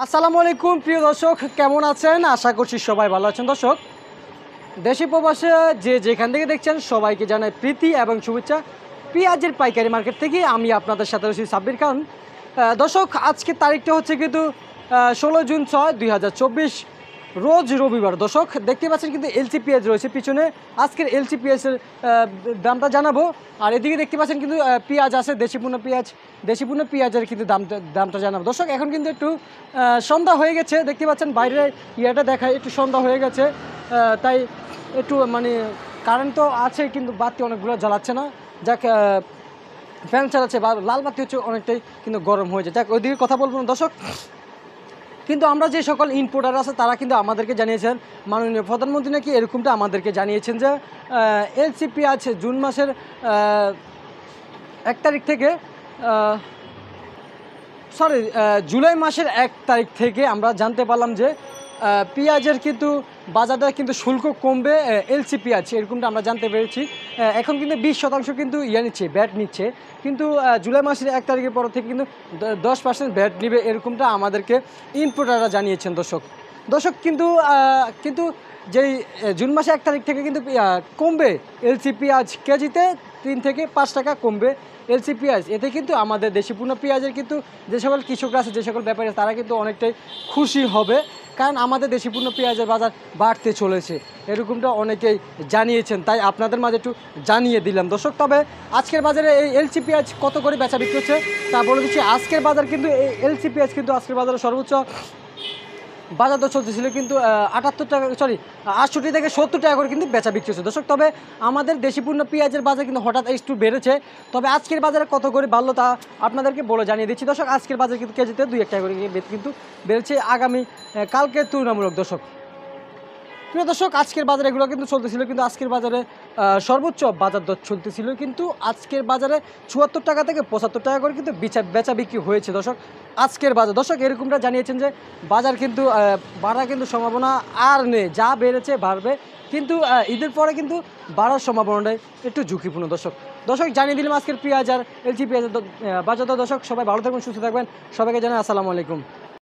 আসসালামু আলাইকুম প্রিয় দর্শক, কেমন আছেন? আশা করছি সবাই ভালো আছেন। দর্শক, দেশি প্রবাসে যে যেখান থেকে দেখছেন সবাইকে জানাই প্রীতি এবং শুভেচ্ছা। পেঁয়াজের পাইকারি মার্কেট থেকে আমি আপনাদের সাথে রয়েছি সাব্বির খান। দর্শক, আজকের তারিখটা হচ্ছে কিন্তু 16 জুন 6, 2024, রোজ রবিবার। দর্শক, দেখতে পাচ্ছেন কিন্তু এলসি পেঁয়াজ রয়েছে পিছনে। আজকের এলসি পেঁয়াজের দামটা জানাবো। আর এদিকে দেখতে পাচ্ছেন কিন্তু পেঁয়াজ আছে, দেশি পণ্য পেঁয়াজের কিন্তু দামটা জানাবো। দর্শক, এখন কিন্তু একটু সন্ধ্যা হয়ে গেছে, দেখতে পাচ্ছেন বাইরে ইয়েটা দেখায় একটু সন্ধ্যা হয়ে গেছে। তাই একটু মানে কারেন্ট তো আছে কিন্তু বাতি অনেকগুলো জ্বালাচ্ছে না। যাক, ফ্যান চালাচ্ছে বা লাল বাতি হচ্ছে অনেকটাই কিন্তু গরম হয়ে যায়। যাক, ওইদিকে কথা বলবো না দর্শক। কিন্তু আমরা যে সকল ইম্পোর্টার আছে তারা কিন্তু আমাদেরকে জানিয়েছেন, মাননীয় প্রধানমন্ত্রী নাকি এরকমটা আমাদেরকে জানিয়েছেন যে এলসি পেঁয়াজ জুন মাসের 1 তারিখ থেকে জুলাই মাসের 1 তারিখ থেকে আমরা জানতে পারলাম যে পেঁয়াজের কিন্তু বাজারটা কিন্তু শুল্ক কমবে। এলসি পেঁয়াজ এরকমটা আমরা জানতে পেরেছি। এখন কিন্তু 20% কিন্তু নিচ্ছে, ব্যাট নিচ্ছে। কিন্তু জুলাই মাসের 1 তারিখের পর থেকে কিন্তু 10% ব্যাট নেবে, এরকমটা আমাদেরকে ইম্পোর্টাররা জানিয়েছেন। দর্শক কিন্তু কিন্তু যেই জুন মাসে 1 তারিখ থেকে কিন্তু কমবে এলসি পেঁয়াজ, কেজিতে 3 থেকে 5 টাকা কমবে এলসি পেঁয়াজ। এতে কিন্তু আমাদের দেশি পণ্য পেঁয়াজের কিন্তু যে সকল কৃষকরা আছে, যে সকল ব্যাপারী আছে, তারা কিন্তু অনেকটাই খুশি হবে, কারণ আমাদের দেশি পণ্য পেঁয়াজের বাজার বাড়তে চলেছে, এরকমটা অনেকেই জানিয়েছেন। তাই আপনাদের মাঝে একটু জানিয়ে দিলাম দর্শক। তবে আজকের বাজারে এই এলসি পেঁয়াজ কত করে বেচা বিক্রি হচ্ছে তা বলে দিচ্ছি। আজকের বাজার কিন্তু এই এলসি পেঁয়াজ কিন্তু আজকের বাজারে সর্বোচ্চ বাজার দর চলতেছিল কিন্তু 68 থেকে 70 টাকা করে কিন্তু বেচা বিক্রি হচ্ছে দর্শক। তবে আমাদের দেশি পণ্য পেঁয়াজের বাজার কিন্তু হঠাৎ একটু বেড়েছে। তবে আজকের বাজারে কত করে বাড়লো তা আপনাদেরকে বলে জানিয়ে দিচ্ছি দর্শক। আজকের বাজার কিন্তু কেজিতে 2-1 টাকা করে কিন্তু বেড়েছে আগামী কালকে তুলনামূলক। প্রিয় দর্শক, আজকের বাজারে এগুলো কিন্তু চলতেছিল, কিন্তু আজকের বাজারে সর্বোচ্চ বাজার দর চলতেছিল কিন্তু আজকের বাজারে 74 টাকা থেকে 75 টাকা করে কিন্তু বেচা বিক্রি হয়েছে দর্শক। আজকের বাজার দর্শক এরকমটা জানিয়েছেন যে বাজার কিন্তু বাড়ার কিন্তু সম্ভাবনা আর নেই, যা বেড়েছে বাড়বে, কিন্তু ঈদের পরে কিন্তু বাড়ার সম্ভাবনাটাই একটু ঝুঁকিপূর্ণ। দর্শক জানিয়ে দিলাম আজকের পেঁয়াজ আর এলসি পেঁয়াজের বাজার দর। দর্শক, সবাই ভালো থাকবেন, সুস্থ থাকবেন, সবাইকে জানাই আসসালামু আলাইকুম।